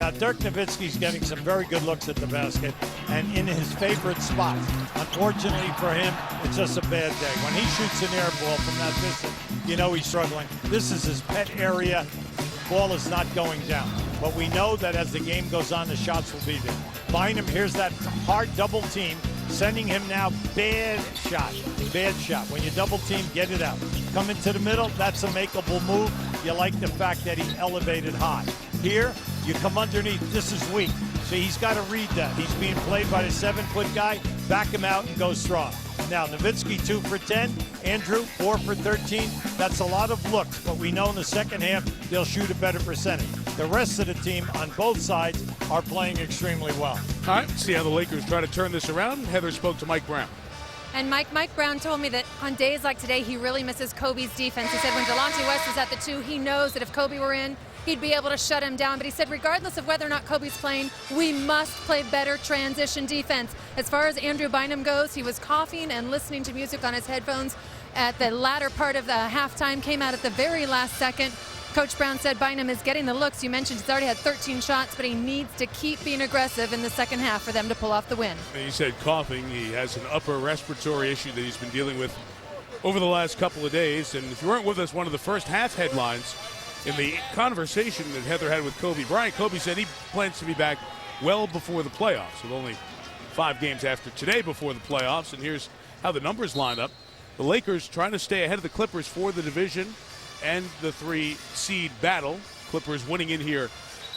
Now, Dirk Nowitzki's getting some very good looks at the basket and in his favorite spot. Unfortunately for him, it's just a bad day. When he shoots an air ball from that distance, you know he's struggling. This is his pet area. Ball is not going down. But we know that as the game goes on, the shots will be there. Bynum, here's that hard double team, sending him now bad shot. When you double team, get it out. Come into the middle, that's a makeable move. You like the fact that he elevated high. Here, you come underneath, this is weak. So he's got to read that. He's being played by the 7-foot guy, back him out and go strong. Now, Nowitzki 2 for 10, Andrew 4 for 13. That's a lot of looks, but we know in the second half they'll shoot a better percentage. The rest of the team on both sides are playing extremely well. All right, see how the Lakers try to turn this around. Heather spoke to Mike Brown. And Mike Brown told me that on days like today, he really misses Kobe's defense. He said when Delonte West is at the 2, he knows that if Kobe were in, he'd be able to shut him down. But he said regardless of whether or not Kobe's playing, we must play better transition defense. As far as Andrew Bynum goes, he was coughing and listening to music on his headphones at the latter part of the halftime, came out at the very last second. Coach Brown said Bynum is getting the looks. You mentioned he's already had 13 shots, but he needs to keep being aggressive in the second half for them to pull off the win. And he said coughing. He has an upper respiratory issue that he's been dealing with over the last couple of days. And if you weren't with us, one of the first half headlines in the conversation that Heather had with Kobe Bryant, Kobe said he plans to be back well before the playoffs, with only 5 games after today before the playoffs. And here's how the numbers line up. The Lakers trying to stay ahead of the Clippers for the division and the 3-seed battle. Clippers winning in here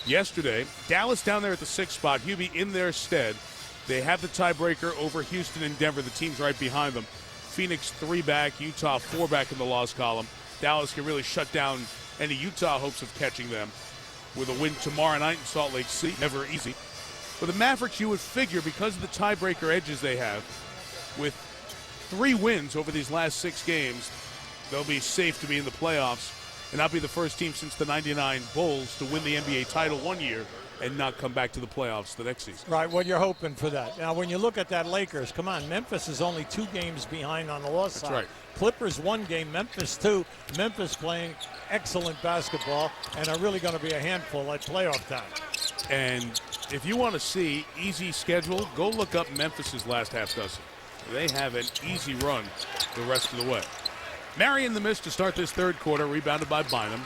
yesterday. Dallas down there at the 6th spot. Hubie in their stead. They have the tiebreaker over Houston and Denver. The teams right behind them. Phoenix 3 back, Utah 4 back in the loss column. Dallas can really shut down any Utah hopes of catching them with a win tomorrow night in Salt Lake City. Never easy. For the Mavericks, you would figure because of the tiebreaker edges they have, with 3 wins over these last 6 games, they'll be safe to be in the playoffs and not be the first team since the 99 Bulls to win the NBA title one year and not come back to the playoffs the next season. Right, well, you're hoping for that. Now, when you look at that Lakers, come on, Memphis is only 2 games behind on the loss side. That's right. Clippers 1 game, Memphis 2. Memphis playing excellent basketball and are really going to be a handful at playoff time. And if you want to see easy schedule, go look up Memphis's last half dozen. They have an easy run the rest of the way. Marion the miss to start this third quarter, rebounded by Bynum.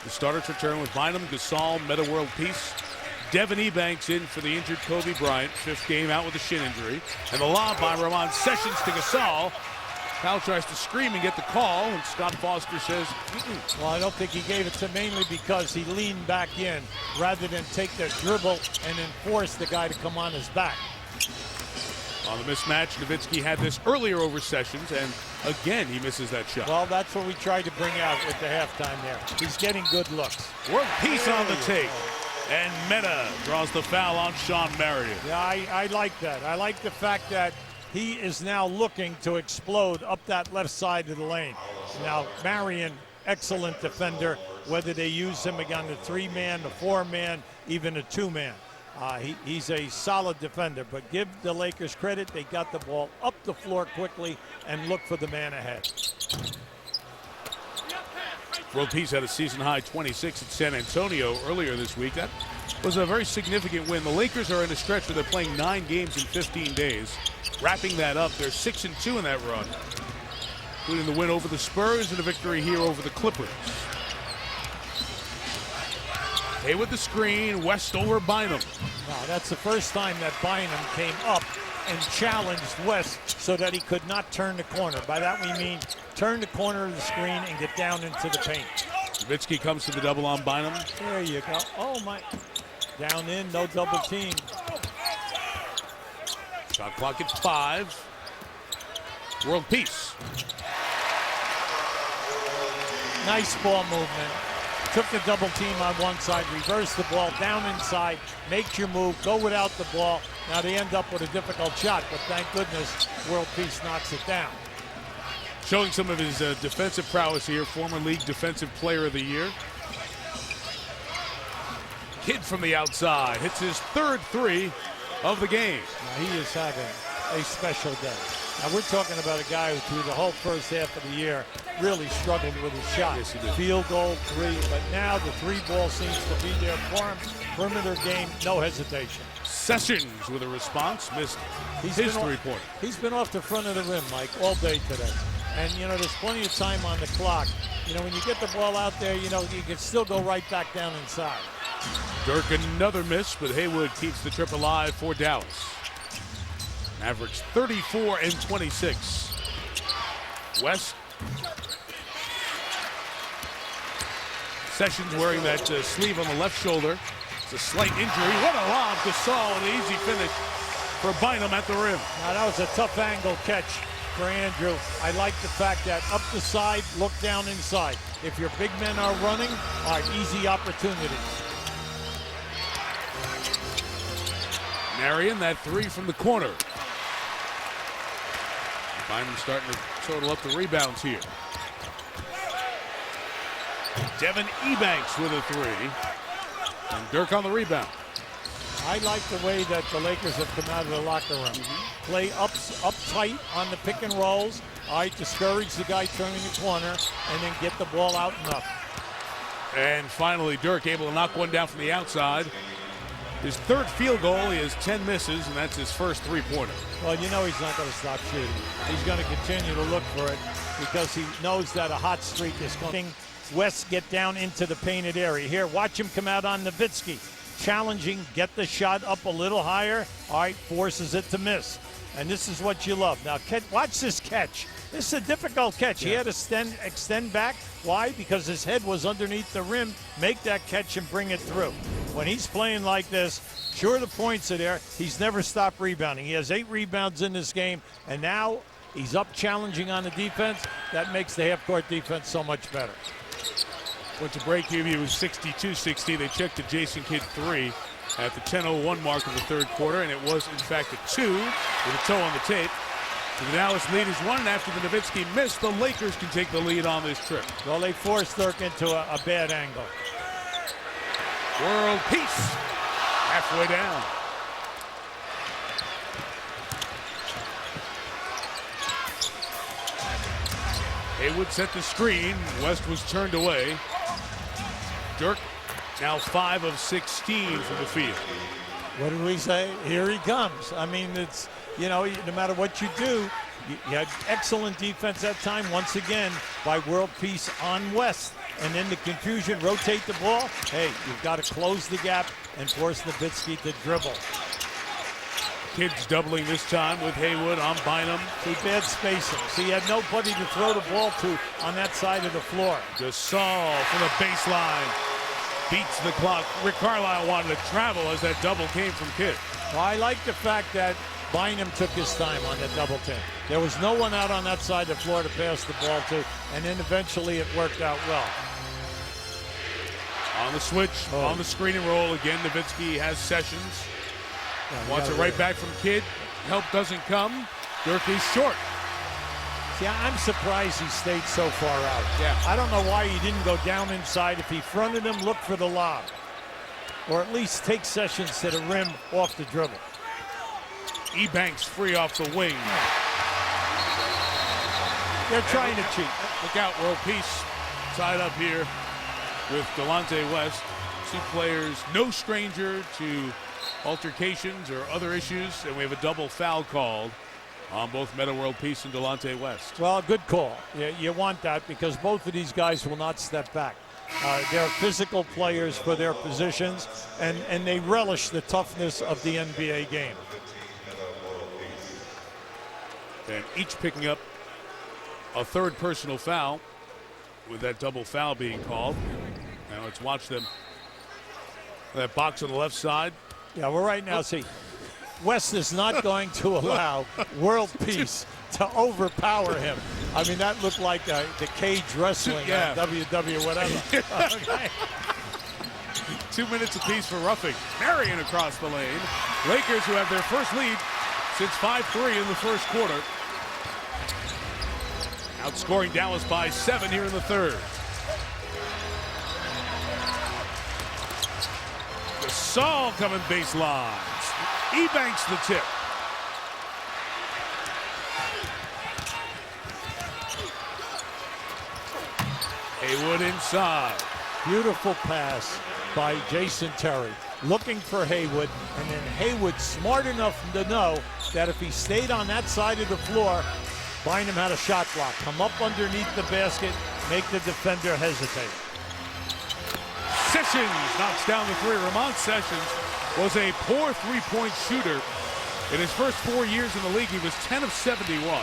The starters return with Bynum, Gasol, Meta World Peace. Devin Ebanks in for the injured Kobe Bryant, 5th game out with a shin injury. And the lob by Ramon Sessions to Gasol. Powell tries to scream and get the call, and Scott Foster says, Well, I don't think he gave it to mainly because he leaned back in rather than take the dribble and then force the guy to come on his back. On the mismatch, Nowitzki had this earlier over Sessions, and again he misses that shot. Well, that's what we tried to bring out at the halftime there. He's getting good looks. World Peace on the take. And Meta draws the foul on Sean Marion. Yeah, I like that. I like the fact that he is now looking to explode up that left side of the lane. Now, Marion, excellent defender, whether they use him again the 3-man, the 4-man, even a 2-man. He's a solid defender, but give the Lakers credit. They got the ball up the floor quickly and look for the man ahead. World Peace had a season-high 26 at San Antonio earlier this week. That was a very significant win. The Lakers are in a stretch where they're playing 9 games in 15 days. Wrapping that up, they're 6-2 in that run, including the win over the Spurs and a victory here over the Clippers. Hay with the screen, West over Bynum. Now, that's the first time that Bynum came up and challenged West so that he could not turn the corner. By that we mean turn the corner of the screen and get down into the paint. Nowitzki comes to the double on Bynum. There you go. Oh, my. Down in, no double team. Shot clock at 5. World Peace. Nice ball movement. Took the double team on one side, reversed the ball down inside, makes your move, go without the ball. Now they end up with a difficult shot, but thank goodness World Peace knocks it down. Showing some of his defensive prowess here, former league defensive player of the year. Kid from the outside hits his 3rd 3 of the game. Now he is having a special day. Now we're talking about a guy who through the whole first half of the year really struggled with his shot. Yes, he did. Field goal, three, but now the three ball seems to be there for him. Perimeter game, no hesitation. Sessions with a response, missed his three-pointer. He's been off the front of the rim, Mike, all day today. And, you know, there's plenty of time on the clock. You know, when you get the ball out there, you know, you can still go right back down inside. Dirk another miss, but Haywood keeps the trip alive for Dallas. Mavericks 34 and 26. West. Sessions wearing that sleeve on the left shoulder. It's a slight injury. What a lob. Gasol, an easy finish for Bynum at the rim. Now that was a tough angle catch for Andrew. I like the fact that up the side, look down inside. If your big men are running, all right, easy opportunities. Marion, that three from the corner. Bynum starting to total up the rebounds here. Devin Ebanks with a three. And Dirk on the rebound. I like the way that the Lakers have come out of the locker room. Play up tight on the pick and rolls. All right, discourage the guy turning the corner, and then get the ball out and up. And finally, Dirk able to knock one down from the outside. His third field goal, he has 10 misses, and that's his first three-pointer. Well, you know he's not going to stop shooting. He's going to continue to look for it because he knows that a hot streak is coming. West get down into the painted area. Here, watch him come out on Nowitzki. Challenging, get the shot up a little higher. All right, forces it to miss. And this is what you love. Now, watch this catch. This is a difficult catch. Yeah. He had to extend back. Why? Because his head was underneath the rim. Make that catch and bring it through. When he's playing like this, sure, the points are there. He's never stopped rebounding. He has 8 rebounds in this game, and now he's up challenging on the defense. That makes the half-court defense so much better. Went to break here. He was 62-60. They checked the Jason Kidd 3 at the 10:01 mark of the third quarter, and it was, in fact, a 2 with a toe on the tape. So the Dallas lead is 1, and after the Nowitzki miss, the Lakers can take the lead on this trip. Well, they forced Dirk into a bad angle. World peace halfway down. Haywood set the screen. West was turned away. Dirk now 5 of 16 from the field. What did we say? Here he comes. I mean, it's, you know, no matter what you do, you had excellent defense that time, once again, by World Peace on West. And then the confusion, rotate the ball. Hey, you've got to close the gap and force Nowitzki to dribble. Kidd's doubling this time with Haywood on Bynum. See, bad spacing. See, he had nobody to throw the ball to on that side of the floor. Gasol from the baseline. Beats the clock. Rick Carlisle wanted to travel as that double came from Kidd. Well, I like the fact that Bynum took his time on that double team. There was no one out on that side of the floor to pass the ball to, and then eventually it worked out well. On the switch, on the screen and roll again, Nowitzki has Sessions. Wants it right back from Kidd. Help doesn't come. Dirk is short. See, I'm surprised he stayed so far out. Yeah. I don't know why he didn't go down inside. If he fronted him, look for the lob. Or at least take Sessions to the rim off the dribble. Ebanks free off the wing. They're trying to cheat. Look out, World Peace tied up here with Delonte West. 2 players, no stranger to altercations or other issues, and we have a double foul called on both Meta World Peace and Delonte West. Well, good call. You want that because both of these guys will not step back. They're physical players for their positions, and they relish the toughness of the NBA game. And each picking up a third personal foul with that double foul being called. Now let's watch them. That box on the left side. Yeah, well, right now, see, West is not going to allow World Peace to overpower him. I mean, that looked like the cage wrestling, Yeah. WW, whatever. Okay. 2 minutes apiece for roughing. Marion across the lane. Lakers, who have their first lead since 5-3 in the first quarter. Outscoring Dallas by 7 here in the third. Gasol coming baselines. Ebanks the tip. Haywood inside. Beautiful pass by Jason Terry, looking for Haywood, and then Haywood smart enough to know that if he stayed on that side of the floor, Bynum had a shot block. Come up underneath the basket, make the defender hesitate. Sessions knocks down the three. Ramon Sessions was a poor three-point shooter. In his first 4 years in the league, he was 10 of 71.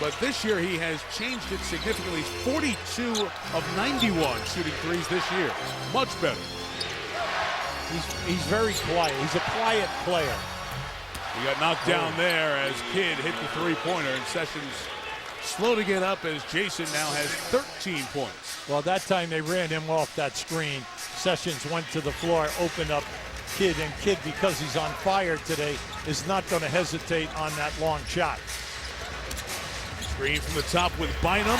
But this year, he has changed it significantly. 42 of 91 shooting threes this year. Much better. He's very quiet. He's a quiet player. He got knocked down there as Kidd hit the three-pointer, and Sessions slow to get up as Jason now has 13 points. Well, that time they ran him off that screen. Sessions went to the floor, opened up Kidd, and Kidd, because he's on fire today, is not going to hesitate on that long shot. Screen from the top with Bynum.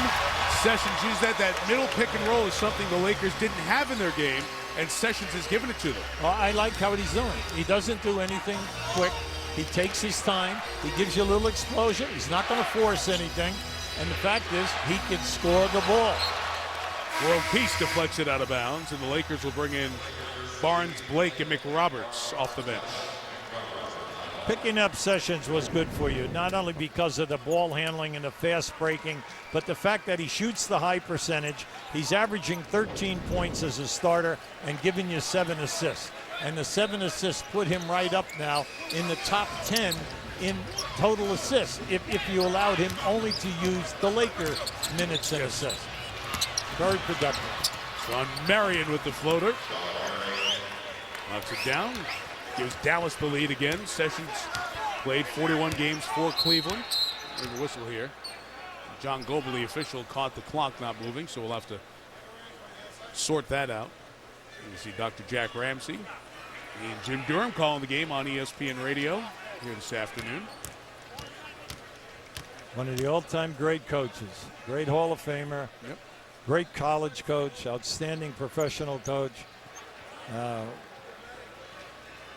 Sessions used that. That middle pick and roll is something the Lakers didn't have in their game, and Sessions has given it to them. Well, I like how he's doing. He doesn't do anything quick. He takes his time. He gives you a little explosion. He's not going to force anything. And the fact is, he can score the ball. World Peace deflects it out of bounds, and the Lakers will bring in Barnes, Blake, and McRoberts off the bench. Picking up Sessions was good for you, not only because of the ball handling and the fast breaking, but the fact that he shoots the high percentage. He's averaging 13 points as a starter and giving you 7 assists. And the 7 assists put him right up now in the top 10 in total assists if you allowed him only to use the Lakers minutes and assists. Very productive. Sean Marion with the floater. Knocks it down. Gives Dallas the lead again. Sessions played 41 games for Cleveland. There's a whistle here. John Goble, the official, caught the clock not moving, so we'll have to sort that out. You see Dr. Jack Ramsey and Jim Durham calling the game on ESPN Radio here this afternoon. One of the all-time great coaches, great Hall of Famer, great college coach, outstanding professional coach.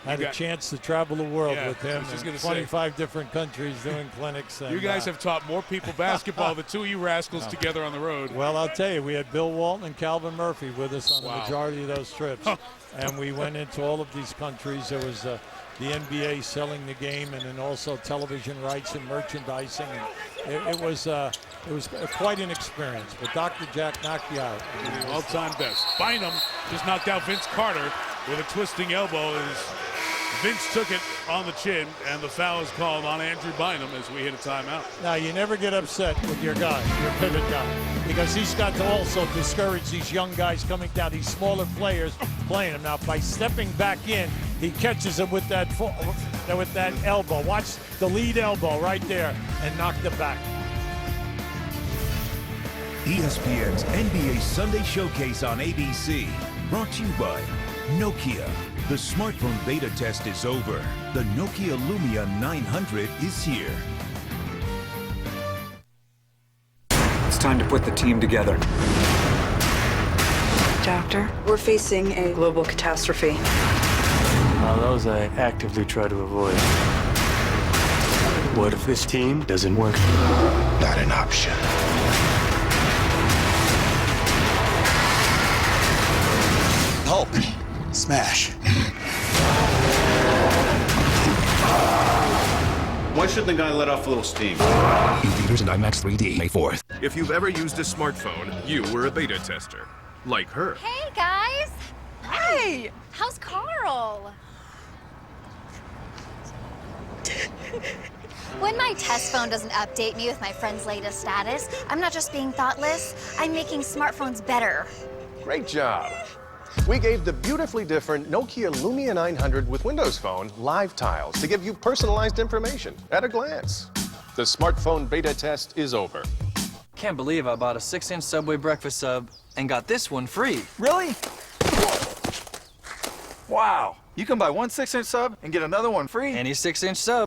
Had a chance to travel the world with him in 25 different countries doing clinics. And, you guys have taught more people basketball, the two of you rascals together on the road. Well, I'll tell you, we had Bill Walton and Calvin Murphy with us on the majority of those trips. And we went into all of these countries. There was the NBA selling the game, and then also television rights and merchandising. And it was quite an experience. But Dr. Jack knocked you out. All-time best. Bynum just knocked out Vince Carter with a twisting elbow. Vince took it on the chin, and the foul is called on Andrew Bynum as we hit a timeout. Now, you never get upset with your guy, your pivot guy, because he's got to also discourage these young guys coming down, these smaller players playing him. Now, by stepping back in, he catches him with that elbow. Watch the lead elbow right there and knocked it back. ESPN's NBA Sunday Showcase on ABC, brought to you by Nokia. The smartphone beta test is over. The Nokia Lumia 900 is here. It's time to put the team together. Doctor, we're facing a global catastrophe. Those I actively try to avoid. What if this team doesn't work? Not an option. Hulk. Smash. Why shouldn't the guy let off a little steam? In theaters and IMAX 3D, May 4th. If you've ever used a smartphone, you were a beta tester. Like her. Hey, guys. Hey! How's Carl? When my test phone doesn't update me with my friend's latest status, I'm not just being thoughtless, I'm making smartphones better. Great job. We gave the beautifully different Nokia Lumia 900 with Windows Phone live tiles to give you personalized information at a glance. The smartphone beta test is over. Can't believe I bought a 6-inch Subway breakfast sub and got this one free. Really? Wow. You can buy one 6-inch sub and get another one free? Any 6-inch sub